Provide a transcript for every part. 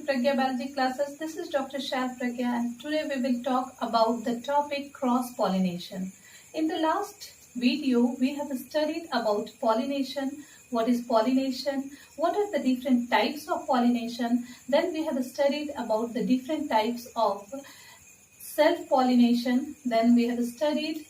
Pragya Biology classes. This is Dr. Shail Pragya, and today we will talk about the topic cross-pollination. In the last video, we have studied about pollination. What is pollination? What are the different types of pollination? Then we have studied about the different types of self-pollination. Then we have studied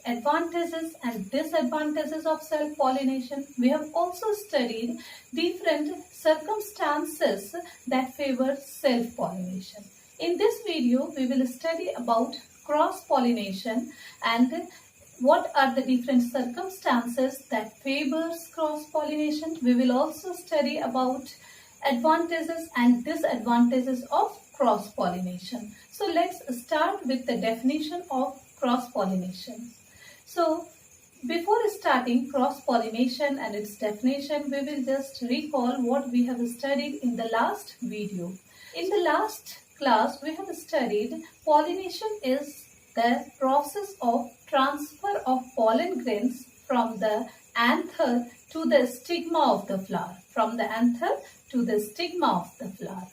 advantages and disadvantages of self-pollination. We have also studied different circumstances that favor self-pollination. In this video, we will study about cross-pollination and what are the different circumstances that favors cross-pollination. We will also study about advantages and disadvantages of cross-pollination. So let's start with the definition of cross-pollination. So, before starting cross-pollination and its definition, we will just recall what we have studied in the last video. In the last class, we have studied pollination is the process of transfer of pollen grains from the anther to the stigma of the flower. From the anther to the stigma of the flower.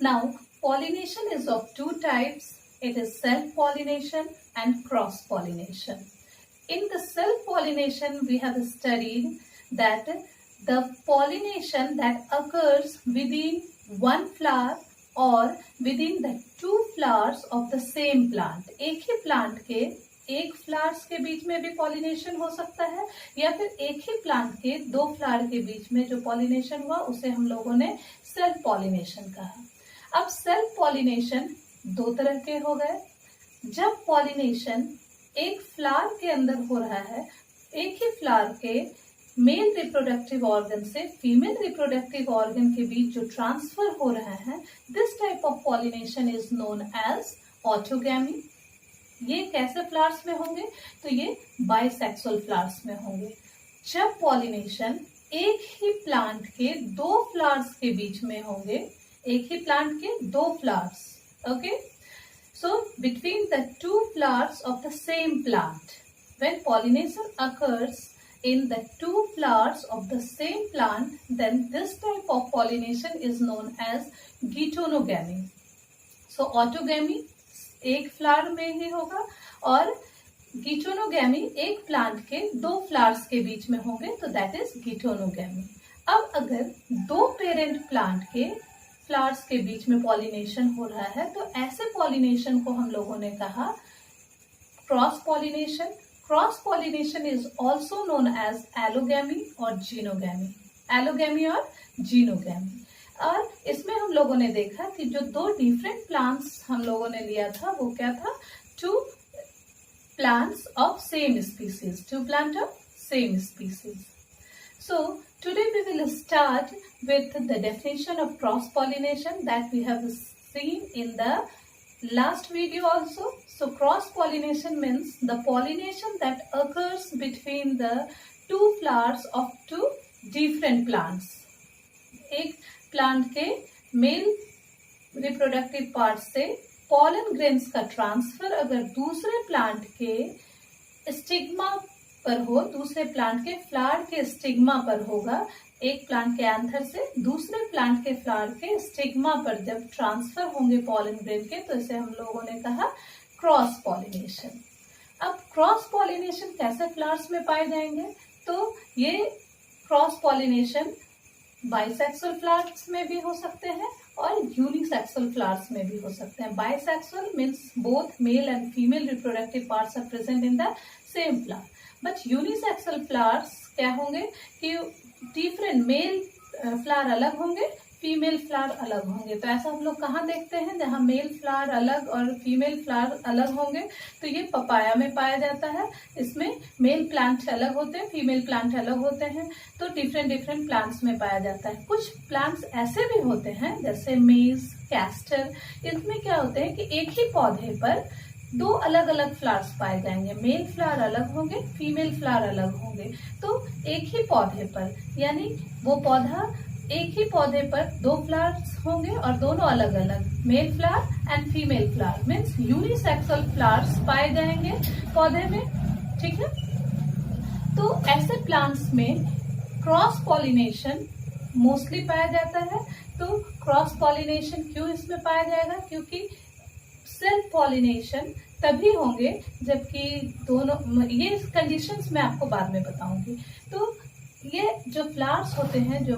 Now, pollination is of two types. It is self-pollination and cross-pollination. In the self-pollination, we have studied that the pollination that occurs within one flower or within the two flowers of the same plant. एक ही plant के एक flowers के बीच में भी pollination हो सकता है या फिर एक ही plant के दो flower के बीच में जो pollination हुआ उसे हम लोगों ने self-pollination कहा। अब self-pollination दो तरह के हो गए। जब pollination एक फ्लावर के अंदर हो रहा है, एक ही फ्लावर के मेल रिप्रोडक्टिव ऑर्गन से फीमेल रिप्रोडक्टिव ऑर्गन के बीच जो ट्रांसफर हो रहा है, this type of pollination is known as autogamy. ये कैसे फ्लावर्स में होंगे? तो ये बाइसेक्सुअल फ्लावर्स में होंगे। जब पॉलिनेशन एक ही प्लांट के दो फ्लावर्स के बीच में होंगे, एक ही प्लांट के दो flowers, okay? So, between the two flowers of the same plant, when pollination occurs in the two flowers of the same plant, then this type of pollination is known as geitonogamy. So, autogamy एक flower में ही होगा और geitonogamy एक plant के दो flowers के बीच में होंगे, तो that is geitonogamy. अब अगर दो पेरेंट प्लांट के फ्लावर्स के बीच में पॉलिनेशन हो रहा है तो ऐसे पॉलिनेशन को हम लोगों ने कहा cross pollination. Cross pollination is also known as allogamy और जीनोगैमी। एलोगैमी और जीनोगैमी। और इसमें हम लोगों ने देखा कि जो दो डिफरेंट प्लांट्स हम लोगों ने लिया था वो क्या था? Two plants of same species. Two plant of same species. So, today we will start with the definition of cross-pollination that we have seen in the last video also. So, cross-pollination means the pollination that occurs between the two flowers of two different plants. एक plant के male reproductive part से pollen grains का transfer अगर दूसरे plant के stigma पर हो, दूसरे प्लांट के फ्लावर के स्टिग्मा पर होगा, एक प्लांट के एंथर से दूसरे प्लांट के फ्लावर के स्टिग्मा पर जब ट्रांसफर होंगे पॉलन ग्रेन के, तो इसे हम लोगों ने कहा क्रॉस पॉलिनेशन। अब क्रॉस पॉलिनेशन कैसे फ्लावर्स में पाए जाएंगे? तो ये क्रॉस पॉलिनेशन बाइसेक्सुअल फ्लावर्स में भी हो सकते हैं और यूनिसेक्सुअल फ्लावर्स में भी हो सकते हैं। Bisexual means both male and female reproductive parts are present in the same flower. But unisexual flowers क्या होंगे कि डिफरेंट मेल फ्लावर अलग होंगे, फीमेल फ्लावर अलग होंगे। तो ऐसा हम लोग कहाँ देखते हैं? जहाँ मेल फ्लावर अलग और फीमेल फ्लावर अलग होंगे, तो ये पपाया में पाया जाता है। इसमें मेल प्लांट अलग होते हैं, फीमेल प्लांट अलग होते हैं, तो डिफरेंट प्लांट्स में पाया जाता है। कुछ प्लांट्स ऐसे भी होते हैं जैसे मेज, कैस्टर, इसमें क्या होते हैं कि एक ही पौधे पर दो अलग अलग फ्लावर्स पाए जाएंगे। मेल फ्लावर अलग होंगे, फीमेल फ्लावर अलग होंगे। तो एक ही पौधे पर, यानी वो पौधा एक ही पौधे पर दो फ्लावर्स होंगे और दोनों अलग अलग, male flower and female flower means unisexual flowers पाए जाएंगे पौधे में, ठीक है। तो ऐसे प्लांट्स में क्रॉस पॉलिनेशन मोस्टली पाया जाता है। तो क्रॉस पॉलिनेशन क्यों इसमें पाया जाएगा? क्योंकि सेल्फ पॉलिनेशन तभी होंगे जबकि दोनों, ये कंडीशंस मैं आपको बाद में बताऊंगी। तो ये जो फ्लावर्स होते हैं जो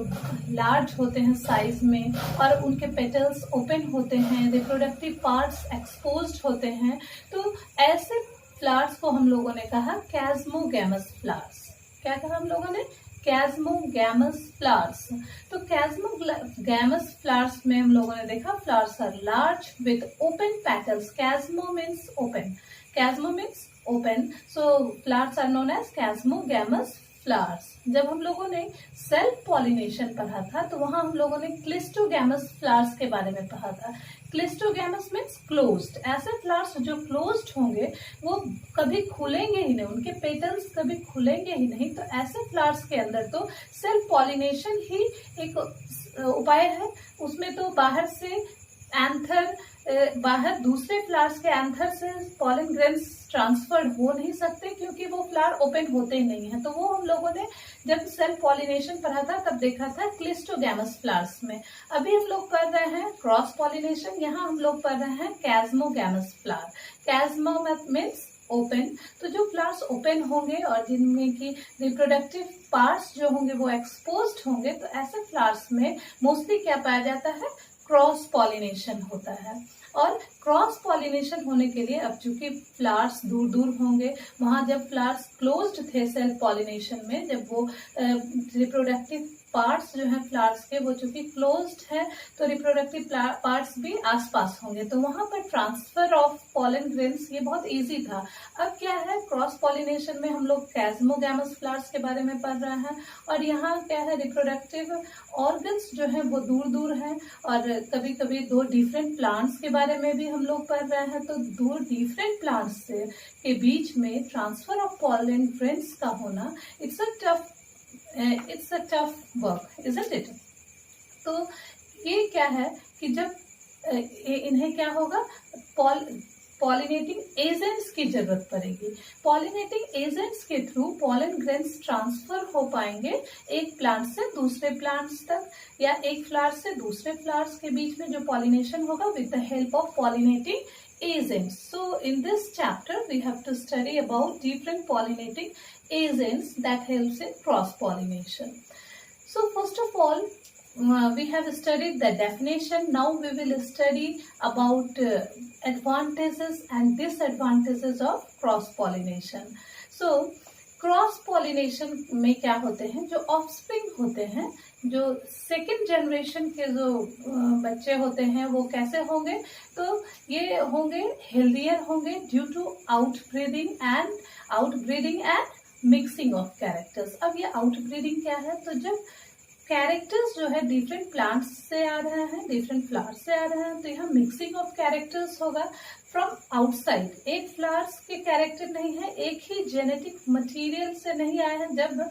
लार्ज होते हैं साइज में और उनके पेटल्स ओपन होते हैं, रिप्रोडक्टिव पार्ट्स एक्सपोज्ड होते हैं, तो ऐसे फ्लावर्स को हम लोगों ने कहा कैस्मोगैमस फ्लावर्स। क्या कहा हम लोगों ने? Chasmogamous flowers. तो कैस्मोगैमस फ्लावर्स में हम लोगों ने देखा flowers are large with open petals. Chasmo means open, chasmo means open, so flowers are known as chasmogamous flowers. जब हम लोगों ने सेल्फ पॉलिनेशन पढ़ा था तो वहां हम लोगों ने क्लिस्टोगैमस फ्लावर्स के बारे में पढ़ा था। Cleistogamous means closed. ऐसे फ्लावर्स जो क्लोज्ड होंगे वो कभी खुलेंगे ही नहीं, उनके पेटल्स कभी खुलेंगे ही नहीं। तो ऐसे फ्लावर्स के अंदर तो सेल्फ पॉलिनेशन ही एक उपाय है। उसमें तो बाहर से एंथर, बाहर दूसरे फ्लावर्स के एंथर से पॉलन ग्रेन्स ट्रांसफर हो नहीं सकते क्योंकि वो फ्लावर ओपन होते ही नहीं है। तो वो हम लोगों ने जब सेल्फ पॉलिनेशन पढ़ा था तब देखा था क्लिस्टोगैमस फ्लावर्स में। अभी हम लोग पढ़ रहे हैं क्रॉस पॉलिनेशन, यहाँ हम लोग पढ़ रहे हैं chasmogamous flower. Chasmo means open. तो जो फ्लावर्स ओपन होंगे और जिनमें की रिप्रोडक्टिव पार्ट्स जो होंगे वो एक्सपोज्ड होंगे, तो ऐसे फ्लावर्स में मोस्टली क्या पाया जाता है? क्रॉस पॉलिनेशन होता है। और क्रॉस पॉलिनेशन होने के लिए अब चूंकि फ्लावर्स दूर दूर होंगे, वहां जब फ्लावर्स क्लोज्ड थे सेल्फ पॉलिनेशन में, जब वो रिप्रोडक्टिव पार्ट्स जो है फ्लावर्स के वो चूंकि क्लोज्ड है तो रिप्रोडक्टिव पार्ट्स भी आसपास होंगे, तो वहां पर ट्रांसफर ऑफ पॉलन ग्रेन्स ये बहुत इजी था। अब क्या है, क्रॉस पॉलिनेशन में हम लोग कैस्मोगैमस फ्लावर्स के बारे में पढ़ रहे हैं और यहाँ क्या है, रिप्रोडक्टिव ऑर्गन्स जो है वो दूर दूर हैं और कभी कभी दो डिफरेंट प्लांट्स के बारे में भी हम लोग पढ़ रहे हैं। तो दो डिफरेंट प्लांट्स के बीच में ट्रांसफर ऑफ पॉलन ग्रेन्स का होना it's a tough work, isn't it? तो ये क्या है कि जब इन्हें क्या होगा, पॉलिनेटिंग एजेंट्स की जरूरत पड़ेगी। पॉलिनेटिंग एजेंट्स के थ्रू पॉलन ग्रेन्स ट्रांसफर हो पाएंगे एक प्लांट से दूसरे प्लांट्स तक या एक फ्लावर से दूसरे फ्लावर्स के बीच में जो पॉलिनेशन होगा with the help of pollinating agents. So in this chapter we have to study about different pollinating agents that helps in cross pollination. So first of all we have studied the definition. Now we will study about advantages and disadvantages of cross pollination. So cross pollination में क्या होते हैं, जो offspring होते हैं, जो second generation के जो बच्चे होते हैं वो कैसे होंगे, तो ये होंगे हेल्दियर होंगे due to outbreeding and mixing of characters. अब ये आउटब्रीडिंग क्या है, तो जब कैरेक्टर्स जो है डिफरेंट प्लांट्स से आ रहे हैं, डिफरेंट फ्लावर्स से आ रहे हैं, तो यहाँ मिक्सिंग ऑफ कैरेक्टर्स होगा फ्रॉम आउटसाइड। एक फ्लावर्स के कैरेक्टर नहीं है, एक ही जेनेटिक मटेरियल से नहीं आए हैं। जब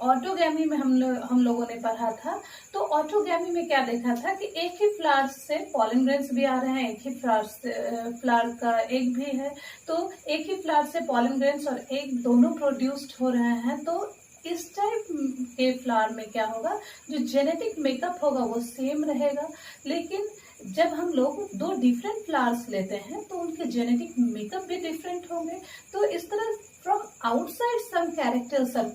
ऑटोगैमी में हम लोगों ने पढ़ा था तो ऑटोगैमी में क्या देखा था कि एक ही फ्लावर से पॉलन ग्रेन्स भी आ रहे हैं, एक ही फ्लावर का एग भी है, तो एक ही फ्लावर से पॉलन ग्रेन्स और एग दोनों प्रोड्यूस्ड हो रहे हैं। तो इस टाइप के फ्लावर में क्या होगा, जो जेनेटिक मेकअप होगा वो सेम रहेगा, लेकिन जब हम लोग दो डिफरेंट फ्लावर्स लेते हैं तो उनके जेनेटिक मेकअप भी डिफरेंट होंगे। तो इस तरह from outside some characters are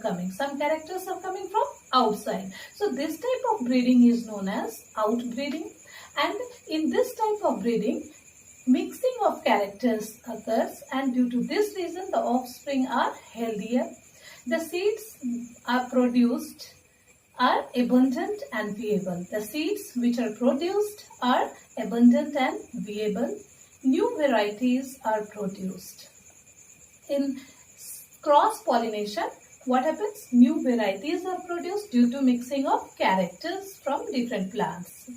coming from outside. So this type of breeding is known as outbreeding, and in this type of breeding mixing of characters occurs, and due to this reason the offspring are healthier. The seeds are produced are abundant and viable. The seeds which are produced are abundant and viable. New varieties are produced. In cross-pollination, what happens? New varieties are produced due to mixing of characters from different plants.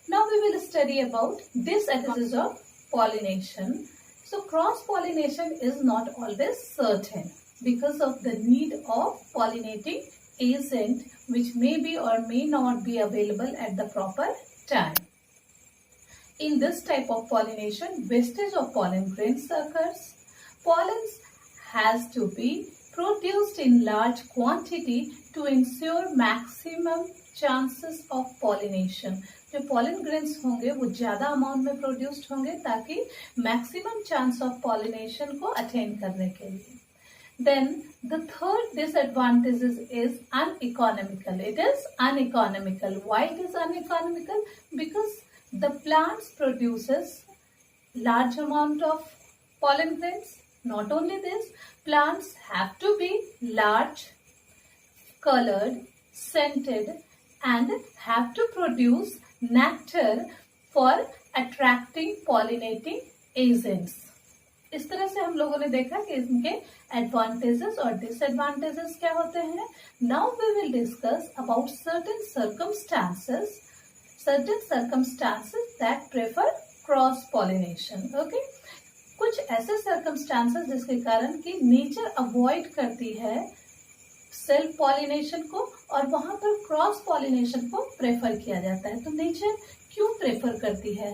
Now we will study about disadvantages of pollination. So cross-pollination is not always certain because of the need of pollinating agent which may be or may not be available at the proper time. In this type of pollination, wastage of pollen grains occurs. Pollen has to be produced in large quantity to ensure maximum chances of pollination. जो pollen grains होंगे वो ज्यादा amount में produced होंगे ताकि maximum chance of pollination को attain करने के लिए. Then the third disadvantage is uneconomical. It is uneconomical. Why it is uneconomical? Because the plants produces large amount of pollen grains. Not only this, plants have to be large, colored, scented, and have to produce nectar for attracting pollinating agents. इस तरह से हम लोगों ने देखा कि इनके advantages और डिसएडवांटेजेस क्या होते हैं. Now we will discuss about certain circumstances that prefer cross pollination. Okay, कुछ ऐसे सर्कमस्टांसेस जिसके कारण कि नेचर अवॉइड करती है सेल्फ पॉलिनेशन को और वहां पर क्रॉस पॉलिनेशन को प्रेफर किया जाता है. तो नेचर क्यों प्रेफर करती है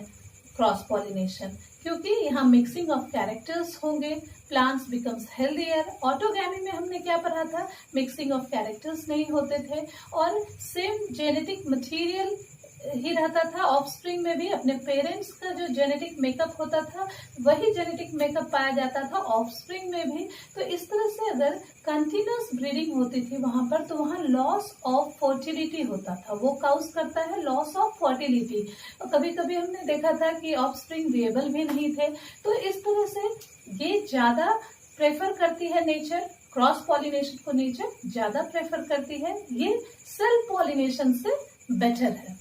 क्रॉस पॉलिनेशन? क्योंकि यहाँ मिक्सिंग ऑफ कैरेक्टर्स होंगे, प्लांट्स बिकम्स हेल्दियर. ऑटोगैमी में हमने क्या पढ़ा था? मिक्सिंग ऑफ कैरेक्टर्स नहीं होते थे और सेम जेनेटिक मटेरियल ही रहता था. ऑफस्प्रिंग में भी अपने पेरेंट्स का जो जेनेटिक मेकअप होता था वही जेनेटिक मेकअप पाया जाता था ऑफस्प्रिंग में भी. तो इस तरह से अगर कंटिन्यूअस ब्रीडिंग होती थी वहां पर तो वहां लॉस ऑफ फर्टिलिटी होता था. वो काउज करता है लॉस ऑफ फर्टिलिटी. और कभी कभी हमने देखा था कि ऑफस्प्रिंग विएबल भी नहीं थे. तो इस तरह से ये ज्यादा प्रेफर करती है नेचर, क्रॉस पॉलिनेशन को नेचर ज्यादा प्रेफर करती है. ये सेल्फ पॉलिनेशन से बेटर है.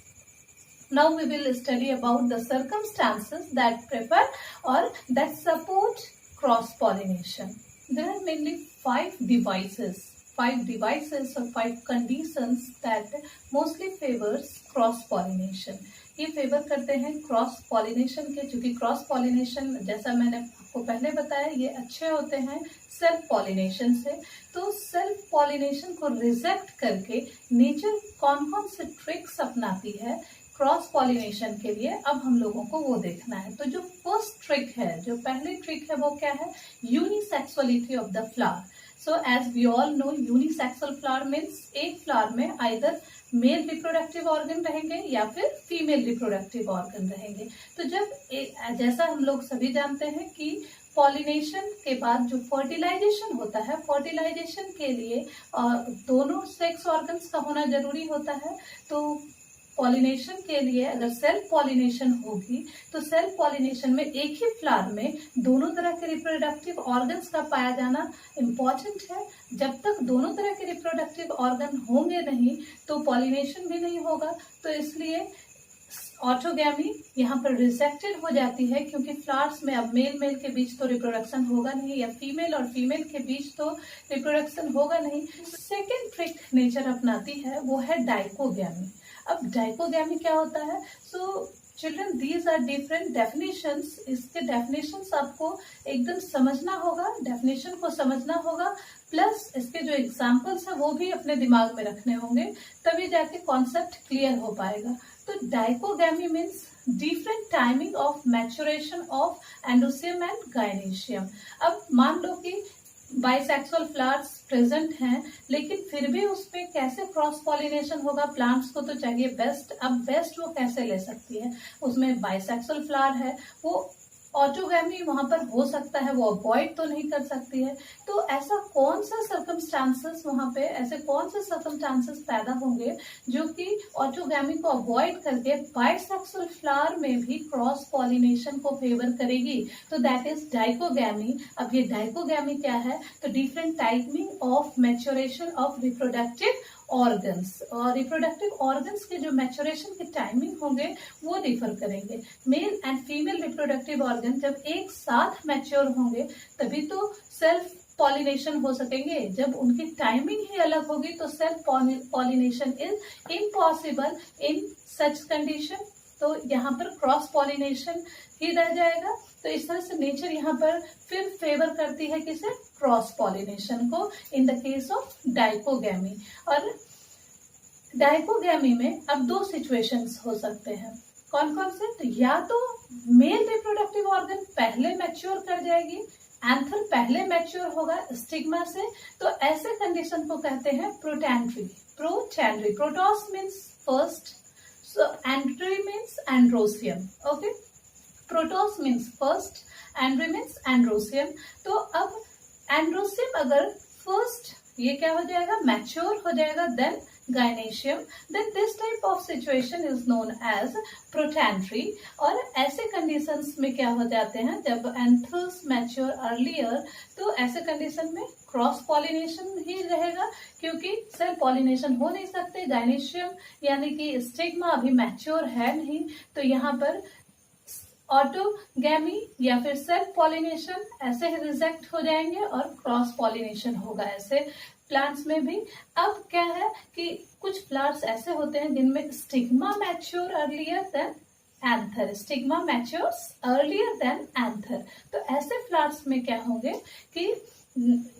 Now we will study about the circumstances that prefer or that support cross-pollination. There are mainly five devices or five conditions that mostly favors cross-pollination. ये favour करते हैं cross pollination के, क्योंकि cross pollination जैसा मैंने आपको पहले बताया ये अच्छे होते हैं सेल्फ पॉलिनेशन से. तो सेल्फ पॉलिनेशन को रिजेक्ट करके नेचर कौन कौन से ट्रिक्स अपनाती है क्रॉस पॉलिनेशन के लिए, अब हम लोगों को वो देखना है. तो जो फर्स्ट ट्रिक है, जो पहली ट्रिक है वो क्या है? Unisexuality of the flower. So as we all know unisexual flower means एक फ्लावर में आइदर मेल रिप्रोडक्टिव ऑर्गन रहेंगे या फिर फीमेल रिप्रोडक्टिव ऑर्गन रहेंगे. तो जब जैसा हम लोग सभी जानते हैं कि पॉलिनेशन के बाद जो फर्टिलाइजेशन होता है, फर्टिलाइजेशन के लिए दोनों सेक्स ऑर्गन्स का होना जरूरी होता है. तो पॉलिनेशन के लिए अगर सेल्फ पॉलिनेशन होगी तो सेल्फ पॉलिनेशन में एक ही फ्लावर में दोनों तरह के रिप्रोडक्टिव ऑर्गन्स का पाया जाना इम्पॉर्टेंट है. जब तक दोनों तरह के रिप्रोडक्टिव ऑर्गन होंगे नहीं तो पॉलिनेशन भी नहीं होगा. तो इसलिए ऑटोगैमी यहाँ पर रिजेक्टेड हो जाती है, क्योंकि फ्लावर्स में अब मेल के बीच तो रिप्रोडक्शन होगा नहीं या फीमेल और फीमेल के बीच तो रिप्रोडक्शन होगा नहीं. सेकेंड ट्रिक नेचर अपनाती है वो है डाइकोगैमी. अब डाइकोगैमी क्या होता है? So children, these are different definitions. इसके डेफिनेशंस आपको एकदम समझना होगा, डेफिनेशन को समझना होगा, प्लस इसके जो एग्जाम्पल्स है वो भी अपने दिमाग में रखने होंगे, तभी जाके कॉन्सेप्ट क्लियर हो पाएगा. तो dichogamy means different timing of maturation of एंडोसियम and gynoecium. अब मान लो कि बाइसेक्सुअल फ्लावर्स प्रेजेंट हैं, लेकिन फिर भी उसमें कैसे क्रॉस पॉलिनेशन होगा? प्लांट्स को तो चाहिए बेस्ट. अब बेस्ट वो कैसे ले सकती है? उसमें बाइसेक्सुअल फ्लावर है, वो ऑटोगैमी वहां पर हो सकता है, वो अवॉइड तो नहीं कर सकती है. तो ऐसा कौन सा सर्कमस्टांसेस वहां पे, ऐसे कौन से सर्कमस्टांसेस पैदा होंगे जो कि ऑटोगैमी को अवॉइड करके बाइसेक्सुअल फ्लावर में भी क्रॉस पॉलिनेशन को फेवर करेगी? तो दैट इज डाइकोगैमी. अब ये डाइकोगैमी क्या है? तो different timing of maturation of reproductive organs. और रिप्रोडक्टिव ऑर्गन्स के जो मैच्योरेशन के टाइमिंग होंगे वो डिफर करेंगे. Mail and female reproductive organ जब एक साथ मैच्योर होंगे तभी तो सेल्फ पॉलिनेशन हो सकेंगे. जब उनकी टाइमिंग ही अलग होगी तो self pollination is impossible in such condition. तो यहाँ पर क्रॉस पॉलिनेशन ही रह जाएगा. तो इस तरह से नेचर यहाँ पर फिर फेवर करती है किसे? क्रॉस पॉलिनेशन को in the case of dichogamy. और डाइकोगैमी में अब दो सिचुएशंस हो सकते हैं. कौन कौन से? तो या तो मेल रिप्रोडक्टिव ऑर्गन पहले मैच्योर कर जाएगी, एंथर पहले मैच्योर होगा स्टिग्मा से. तो ऐसे कंडीशन को कहते हैं protandry. Protos means first, So andry means androsium. Okay, protos means first, andry means androsium. तो अब androsium अगर first ये क्या हो जाएगा, मैच्योर हो जाएगा, then gynoecium, then this type of situation is known as protandry. और ऐसे कंडीशंस में क्या हो जाते हैं, जब एंथर्स मैच्योर अर्लियर, तो ऐसे कंडीशन में क्रॉस पॉलिनेशन ही रहेगा, क्योंकि सेल्फ पॉलिनेशन हो नहीं सकते, गायनेशियम यानी कि स्टिग्मा अभी मैच्योर है नहीं, तो यहाँ पर ऑटोगैमी या फिर सेल्फ पॉलिनेशन ऐसे ही रिजेक्ट हो जाएंगे और क्रॉस पॉलिनेशन होगा ऐसे प्लांट्स में भी। अब क्या है कि कुछ प्लांट्स ऐसे होते हैं जिनमें stigma mature earlier than anther, stigma matures earlier than anther, तो ऐसे प्लांट्स में क्या होंगे कि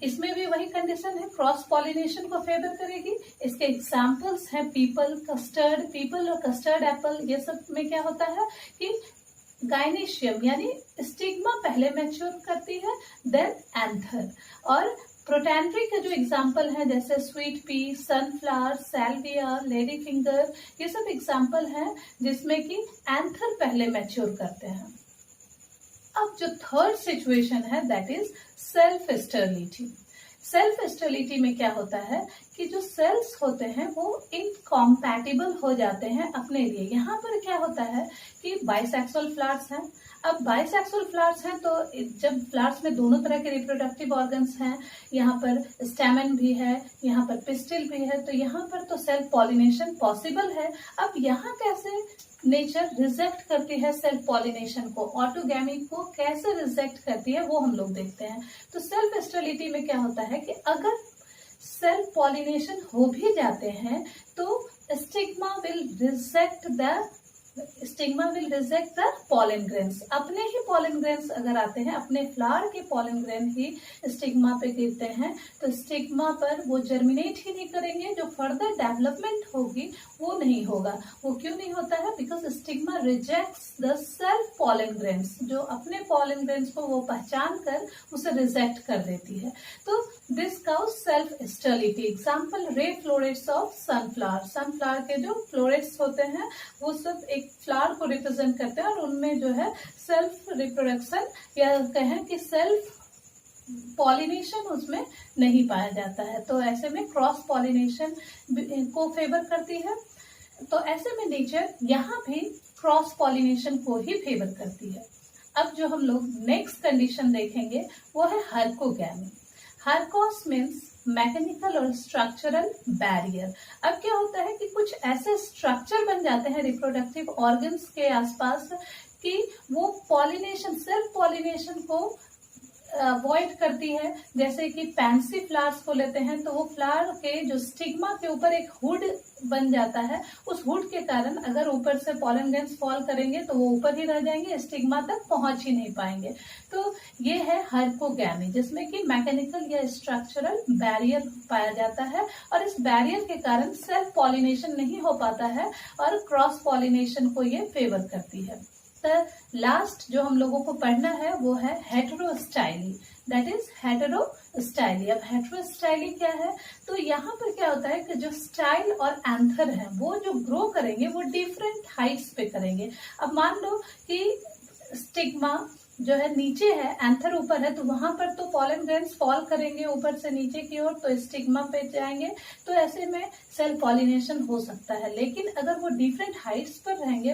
इसमें भी वही कंडीशन है, क्रॉस पॉलिनेशन को फेवर करेगी। इसके एग्जांपल्स हैं पीपल, कस्टर्ड, पीपल और कस्टर्ड एप्पल, ये सब में क्या होता है कि गायनेशियम यानी स्टिग्मा पहले मैच्योर करती है देन एंथर। और प्रोटैंड्री के जो एग्जाम्पल हैं जैसे sweet pea, sunflower, salvia, lady finger, ये सब एग्जाम्पल हैं जिसमें कि एंथर पहले मैच्योर करते हैं। अब जो थर्ड सिचुएशन है that is self sterility. Self sterility में क्या होता है कि जो सेल्स होते हैं वो इनकॉम्पैटिबल हो जाते हैं अपने लिए। यहाँ पर क्या होता है कि बाइसेक्सुअल फ्लावर्स हैं। अब बाइसेक्सुअल फ्लावर्स हैं तो जब फ्लावर्स में दोनों तरह के रिप्रोडक्टिव ऑर्गन्स हैं, यहाँ पर स्टैमेन भी है, यहाँ पर पिस्टिल भी है, तो यहाँ पर तो सेल्फ पॉलिनेशन पॉसिबल है। अब यहाँ कैसे नेचर रिजेक्ट करती है सेल्फ पॉलिनेशन को, ऑटोगैमी को कैसे रिजेक्ट करती है वो हम लोग देखते हैं। तो सेल्फ स्टेरिलिटी में क्या होता है कि अगर सेल्फ पॉलिनेशन हो भी जाते हैं तो stigma will reject the pollen grains. अपने ही पॉलन ग्रेन्स अगर आते हैं, अपने फ्लावर के पॉलन ग्रेन ही स्टिग्मा पे गिरते हैं तो स्टिग्मा पर वो जर्मिनेट ही नहीं करेंगे, जो फर्दर डेवलपमेंट होगी वो नहीं होगा। वो क्यों नहीं होता है? Because stigma rejects the self pollen grains, जो अपने पॉलन ग्रेन्स को वो पहचान कर उसे रिजेक्ट कर देती है। तो this causes self sterility. Example ray florets of sunflower. Sunflower के जो फ्लोरेट्स होते हैं वो सब एक फ्लावर को रिप्रेजेंट करते हैं और उनमें जो है सेल्फ रिप्रोडक्शन या कहें कि सेल्फ पॉलिनेशन उसमें नहीं पाया जाता है, तो ऐसे में क्रॉस पॉलिनेशन को फेवर करती है। तो ऐसे में नेचर यहाँ भी क्रॉस पॉलिनेशन को ही फेवर करती है। अब जो हम लोग नेक्स्ट कंडीशन देखेंगे वो है हर्कोगैमी। हर्कोस मीन्स मैकेनिकल और स्ट्रक्चरल बैरियर। अब क्या होता है कि कुछ ऐसे स्ट्रक्चर बन जाते हैं रिप्रोडक्टिव ऑर्गन्स के आसपास कि वो पॉलिनेशन, सेल्फ पॉलिनेशन को अवॉइड करती है। जैसे कि पैंसी फ्लावर्स को लेते हैं तो वो फ्लावर के जो स्टिग्मा के ऊपर एक हुड बन जाता है, उस हुड के कारण अगर ऊपर से पॉलन ग्रेन्स फॉल करेंगे तो वो ऊपर ही रह जाएंगे, स्टिग्मा तक पहुंच ही नहीं पाएंगे। तो ये है हर्कोगैमी, जिसमें कि मैकेनिकल या स्ट्रक्चरल बैरियर पाया जाता है और इस बैरियर के कारण सेल्फ पॉलिनेशन नहीं हो पाता है और क्रॉस पॉलिनेशन को ये फेवर करती है। तो लास्ट जो हम लोगों को पढ़ना है वो है हेटेरोस्टाइली, दैट इज हेटेरोस्टाइली। अब हेटेरोस्टाइली क्या है? तो यहाँ पर क्या होता है कि जो स्टाइल और एंथर है वो जो ग्रो करेंगे वो डिफरेंट हाइट्स पे करेंगे। अब मान लो कि स्टिग्मा जो है नीचे है, एंथर ऊपर है, तो वहां पर तो पॉलन ग्रेन्स फॉल करेंगे ऊपर से नीचे की ओर, तो स्टिग्मा पे जाएंगे, तो ऐसे में सेल्फ पॉलिनेशन हो सकता है। लेकिन अगर वो डिफरेंट हाइट्स पर रहेंगे,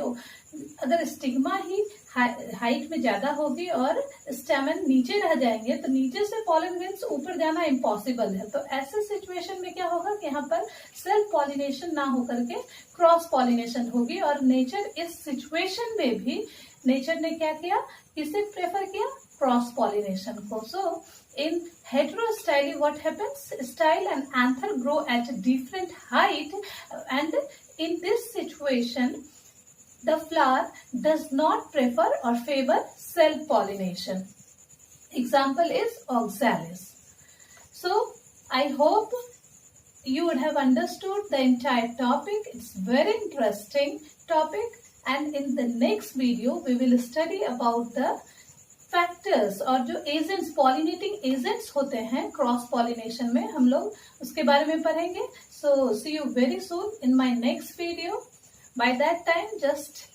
अगर स्टिग्मा ही हाइट में ज्यादा होगी और स्टैमेन नीचे रह जाएंगे तो नीचे से पॉलन ग्रेन्स ऊपर जाना इम्पॉसिबल है। तो ऐसे सिचुएशन में क्या होगा कि यहाँ पर सेल्फ पॉलिनेशन ना होकर के क्रॉस पॉलिनेशन होगी। और नेचर इस सिचुएशन में भी नेचर ने क्या किया, किसे प्रेफर किया? क्रॉस पॉलिनेशन को। सो in heterostyly what happens? Style and anther grow at different height and in this situation the flower does not prefer or favor self pollination. Example is oxalis. So I hope you would have understood the entire topic. It's very interesting topic and in the next video we will study about the factors और जो agents, pollinating agents होते हैं cross pollination में, हम लोग उसके बारे में पढ़ेंगे। So see you very soon in my next video. By that time, just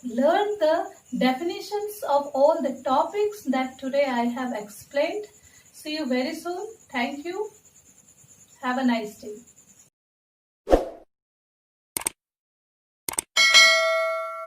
learn the definitions of all the topics that today I have explained. See you very soon. Thank you. Have a nice day.